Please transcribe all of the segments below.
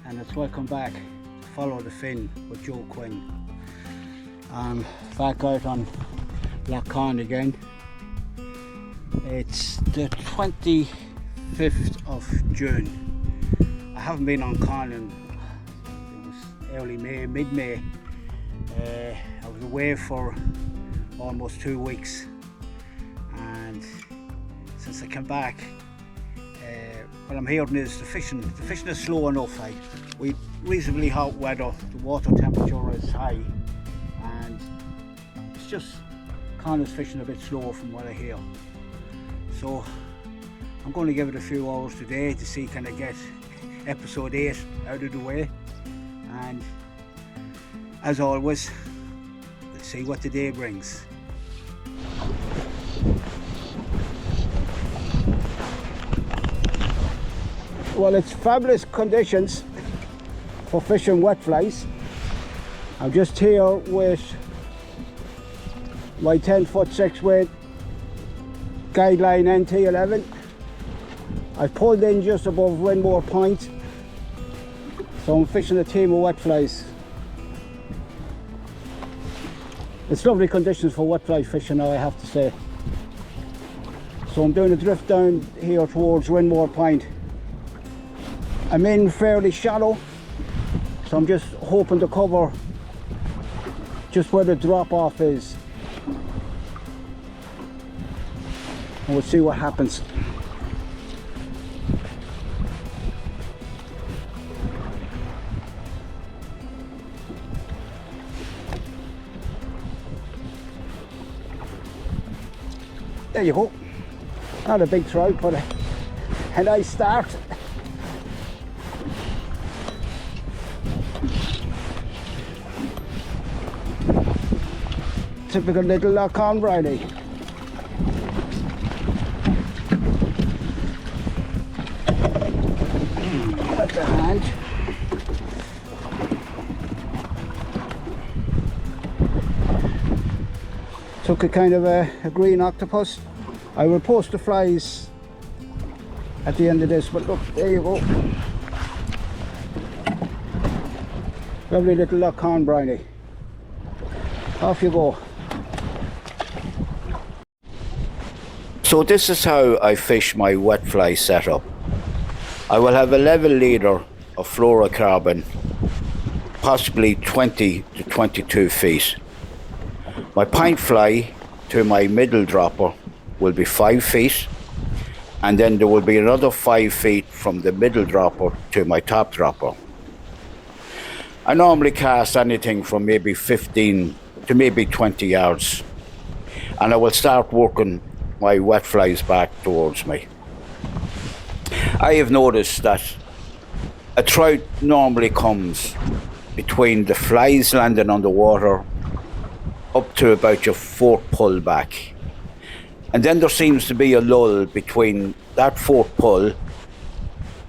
and it's welcome back to Follow the Fin with Joe Quinn. I'm back out on Lough Conn again. It's the 25th of June. I haven't been on Conn in it was early May, mid-May. I was away for almost 2 weeks, and since I came back, what I'm hearing is the fishing is slow enough. We reasonably hot weather, the water temperature is high, and it's just Conn is fishing a bit slower from what I hear. So I'm going to give it a few hours today to see can I get episode 8 out of the way, and as always, let's see what the day brings. Well, it's fabulous conditions for fishing wet flies. I'm just here with my 10-foot 6-weight guideline NT11. I've pulled in just above Windmore Point, so I'm fishing a team of wet flies. It's lovely conditions for wet fly fishing now, I have to say. So I'm doing a drift down here towards Windmore Point. I'm in fairly shallow, so I'm just hoping to cover just where the drop off is, and we'll see what happens. There you go. Not a big trout, but a nice start. Typical little Lough Conn briny. At the hand. Took a kind of a green octopus. I will post the flies at the end of this, but look, there you go. Lovely little Lough Conn briny. Off you go. So this is how I fish my wet fly setup. I will have a level leader of fluorocarbon, possibly 20 to 22 feet. My pint fly to my middle dropper will be 5 feet, and then there will be another 5 feet from the middle dropper to my top dropper. I normally cast anything from maybe 15 to maybe 20 yards, and I will start working my wet flies back towards me. I have noticed that a trout normally comes between the flies landing on the water up to about your 4th pull back, and then there seems to be a lull between that 4th pull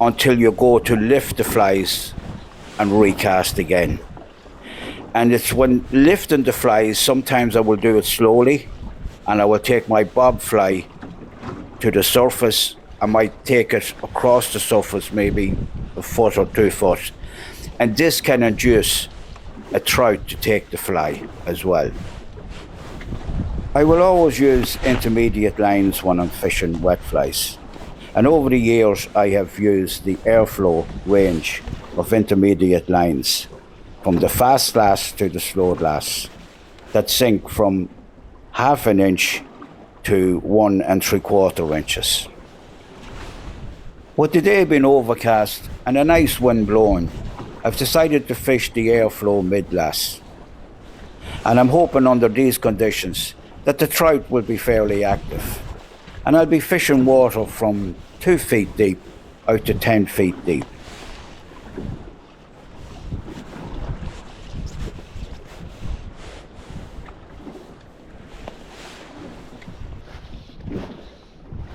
until you go to lift the flies and recast again. And it's when lifting the flies, sometimes I will do it slowly, and I will take my bob fly to the surface. I might take it across the surface maybe a foot or 2 foot, and this can induce a trout to take the fly as well. I will always use intermediate lines when I'm fishing wet flies, and over the years I have used the airflow range of intermediate lines, from the fast glass to the slow glass, that sink from 1/2 inch to 1 3/4 inches. With the day being overcast and a nice wind blowing, I've decided to fish the airflow mid-glass, and I'm hoping under these conditions that the trout will be fairly active, and I'll be fishing water from 2 feet deep out to 10 feet deep.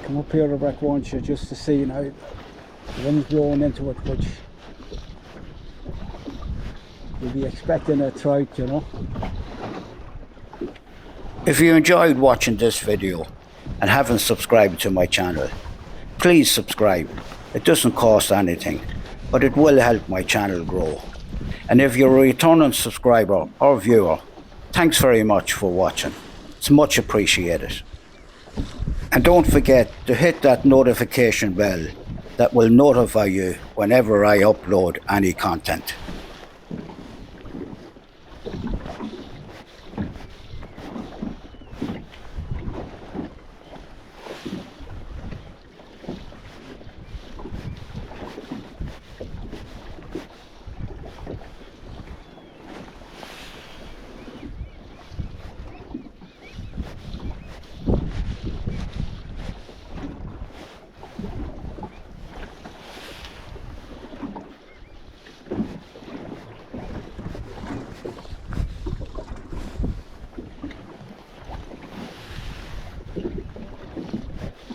Come up here the wreck, won't you, just to see now the wind's blowing into it, which you'll be expecting a trout, you know. If you enjoyed watching this video and haven't subscribed to my channel, please subscribe. It doesn't cost anything. but it will help my channel grow. And if you're a returning subscriber or viewer, thanks very much for watching. It's much appreciated. And don't forget to hit that notification bell that will notify you whenever I upload any content.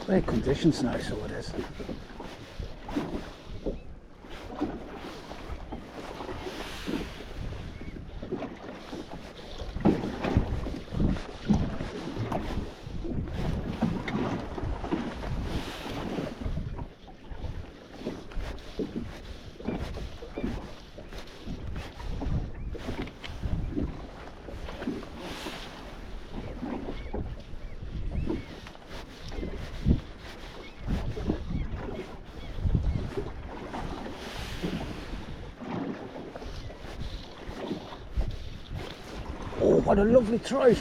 Great conditions now, so it is. Oh, what a lovely trout!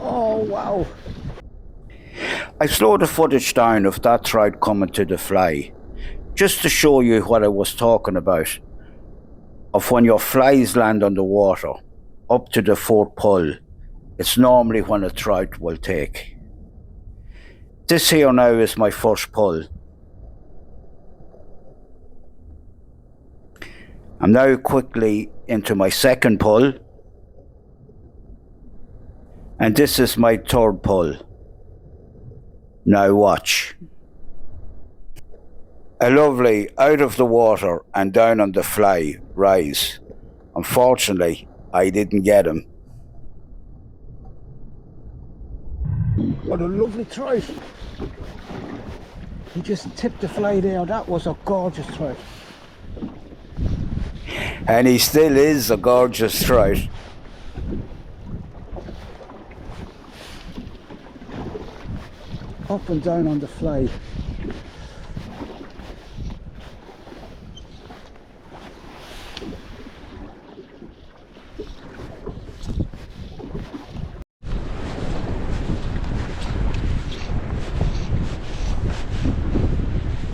Oh, wow! I slowed the footage down of that trout coming to the fly, just to show you what I was talking about, of when your flies land on the water, up to the fourth pull, it's normally when a trout will take. This here now is my first pull. I'm now quickly into my second pull, and this is my third pull. Now watch. A lovely out of the water and down on the fly rise. Unfortunately, I didn't get him. What a lovely trout! He just tipped the fly there. That was a gorgeous trout. And he still is a gorgeous trout. Up and down on the fly.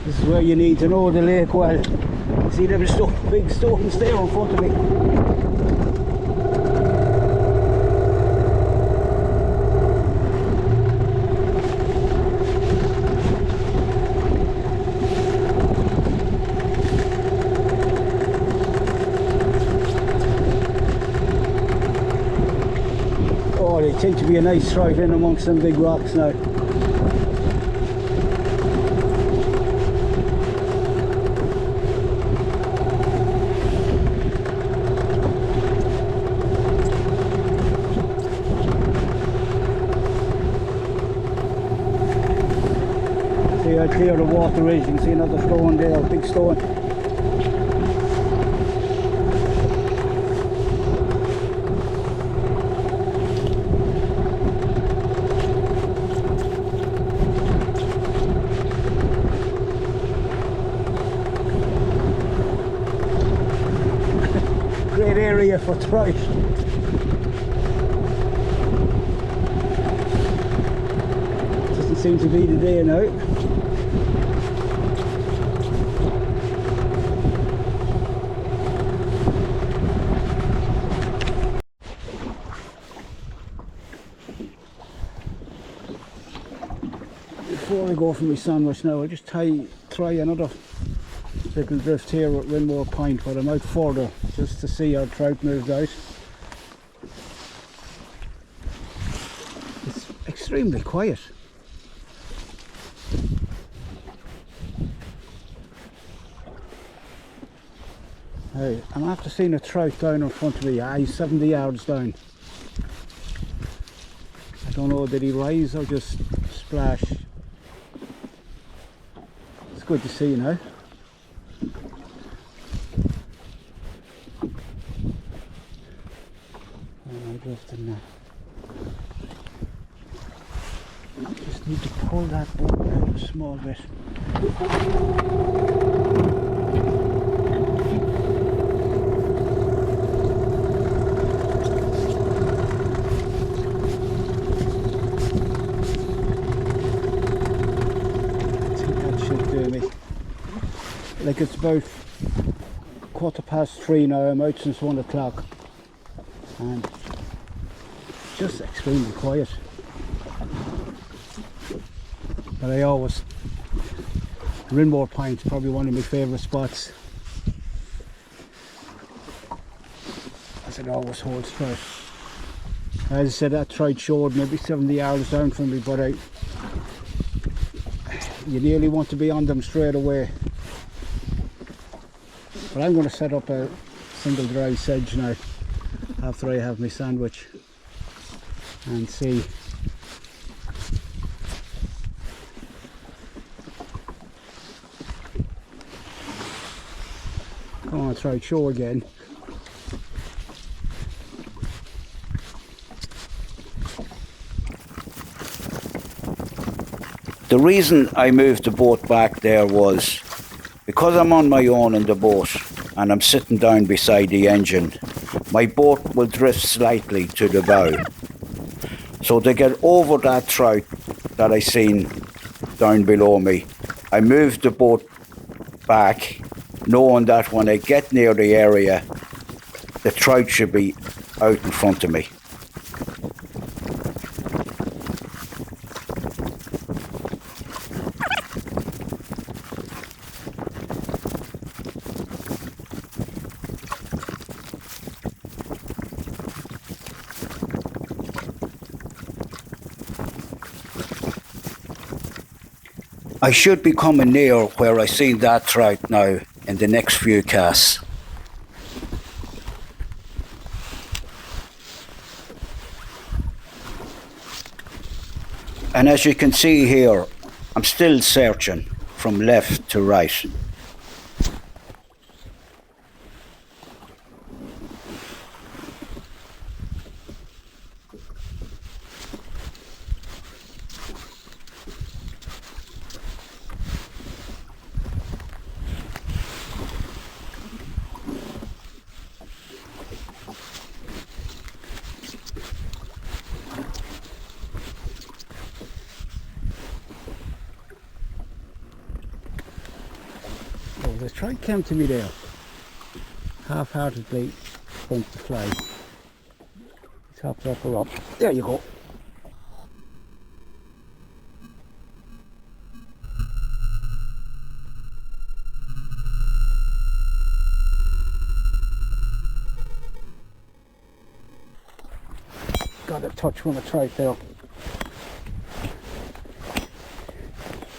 This is where you need to know the lake well. See them big stones there in front of me. Oh, they seem to be a nice trout in amongst them big rocks now. See how clear the water is. You can see another stone there, a big stone. Great area for trout. Doesn't seem to be the day now. Before I go for my sandwich now, I'll just try another little drift here at Winmore Point, but I'm out further just to see how trout moved out. It's extremely quiet. Hey, I'm after seeing a trout down in front of me. He's 70 yards down. I don't know, did he rise or just splash? It's good to see now. drifting now. Just need to pull that boat out a small bit. Like it's about 3:15 now. I'm out since 1 o'clock and just extremely quiet. But I always, Rinmore Point's probably one of my favourite spots, as it always holds trout. As I said, that trout showed maybe 70 yards down from me, but you nearly want to be on them straight away. But I'm going to set up a single dry sedge now after I have my sandwich and see. Come on, trout, show again. The reason I moved the boat back there was because I'm on my own in the boat and I'm sitting down beside the engine, my boat will drift slightly to the bow. So to get over that trout that I seen down below me, I moved the boat back, knowing that when I get near the area, the trout should be out in front of me. I should be coming near where I seen that trout now in the next few casts. And as you can see here, I'm still searching from left to right. The trout came to me there, half-heartedly bumped the fly. Chopped up her up. There you go. Got a touch from a trout there.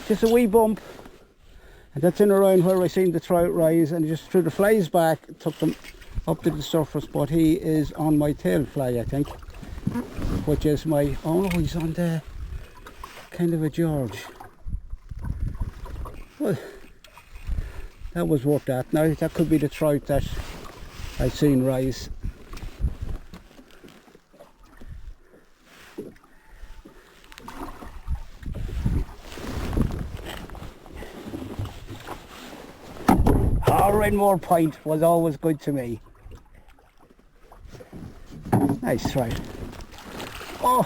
Just a wee bump. And that's in around where I seen the trout rise, and just threw the flies back, took them up to the surface, but he is on my tail fly, I think. Which is my, oh no, he's on the kind of a George. Well, that was worth that. Now that could be the trout that I seen rise. Rinmore Point was always good to me. Nice trout. Oh,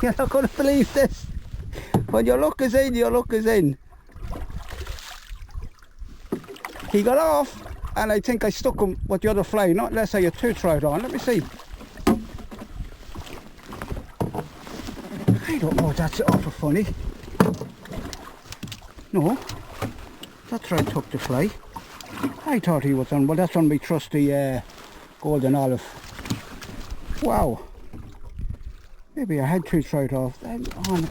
you're not going to believe this. When your luck is in, your luck is in. He got off, and I think I stuck him with the other fly, not unless I had two trout on. Let me see. I don't know, that's awful funny. No, that trout took the fly. I thought he was on, well that's on my trusty golden olive. Wow. Maybe I had two trout off. I'm on.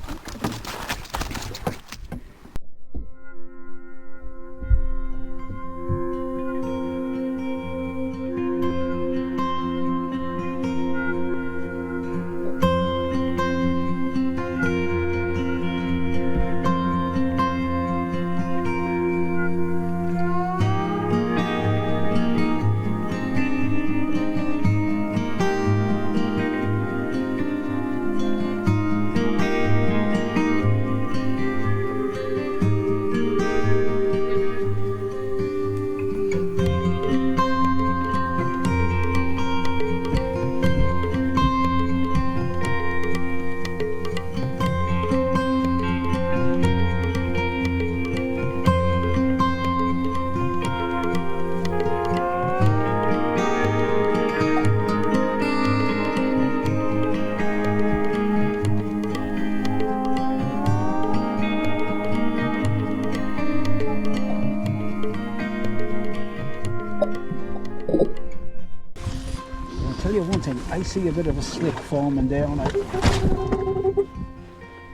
I see a bit of a slick forming there on it.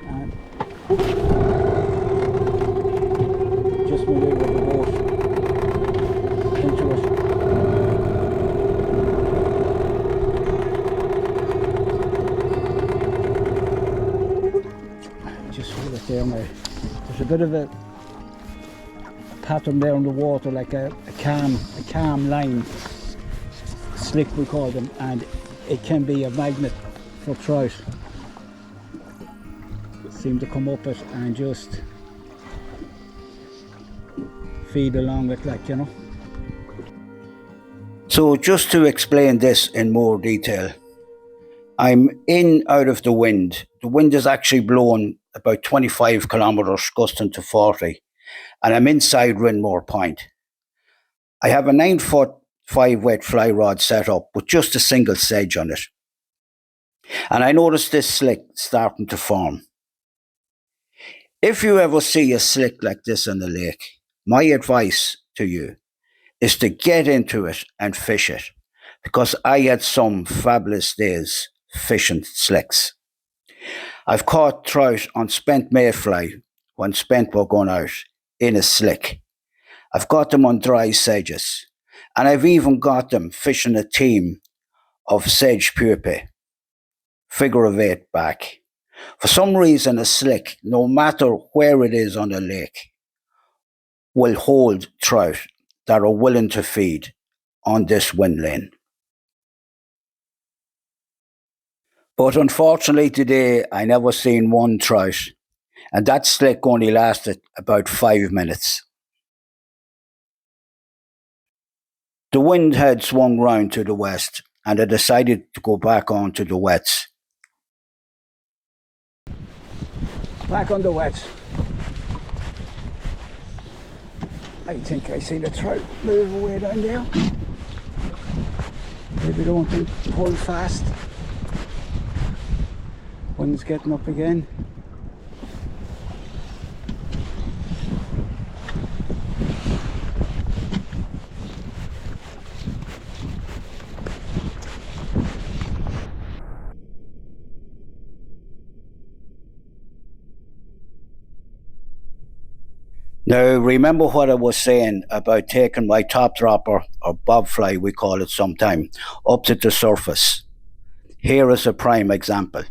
And just maneuver the boat into it. Just feel it there now. There's a bit of a pattern there on the water, like a calm line, slick we call them, and it can be a magnet for trout. Seem to come up it and just feed along it, like, you know. So just to explain this in more detail, I'm in out of the wind. The wind is actually blowing about 25 kilometres, gusting to 40, and I'm inside Rinmore Point. I have a 9-foot 5 weight fly rod set up with just a single sedge on it. And I noticed this slick starting to form. If you ever see a slick like this in the lake, my advice to you is to get into it and fish it, because I had some fabulous days fishing slicks. I've caught trout on spent mayfly when spent were going out in a slick. I've got them on dry sedges, and I've even got them fishing a team of sedge pupae, figure of 8 back. For some reason, a slick, no matter where it is on the lake, will hold trout that are willing to feed on this wind lane. But unfortunately today, I never seen one trout, and that slick only lasted about 5 minutes. The wind had swung round to the west, and I decided to go back onto the wets. Back on the wets. I think I see the trout move away down there. Maybe don't think hold fast. Wind's getting up again. Now, remember what I was saying about taking my top dropper, or bobfly we call it sometime, up to the surface. Here is a prime example.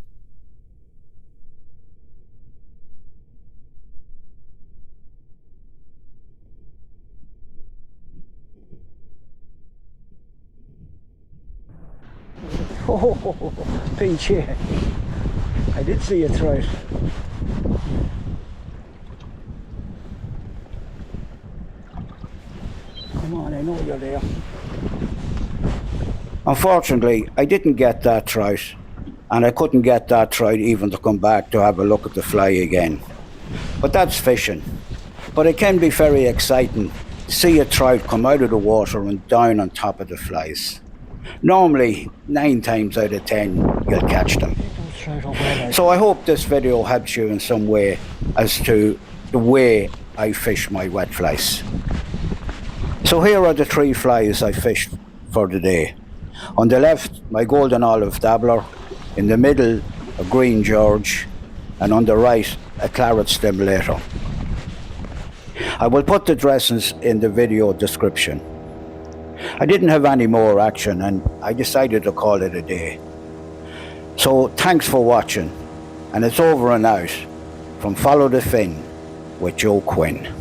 Oh, pinch here. I did see a trout. Come on, I know you're there. Unfortunately, I didn't get that trout, and I couldn't get that trout even to come back to have a look at the fly again. But that's fishing. But it can be very exciting to see a trout come out of the water and down on top of the flies. Normally, 9 times out of 10, you'll catch them. So I hope this video helps you in some way as to the way I fish my wet flies. So here are the 3 flies I fished for the day. On the left, my golden olive dabbler. In the middle, a green George. And on the right, a Claret Stimulator. I will put the dressings in the video description. I didn't have any more action, and I decided to call it a day. So thanks for watching, and it's over and out from Follow the Fin with Joe Quinn.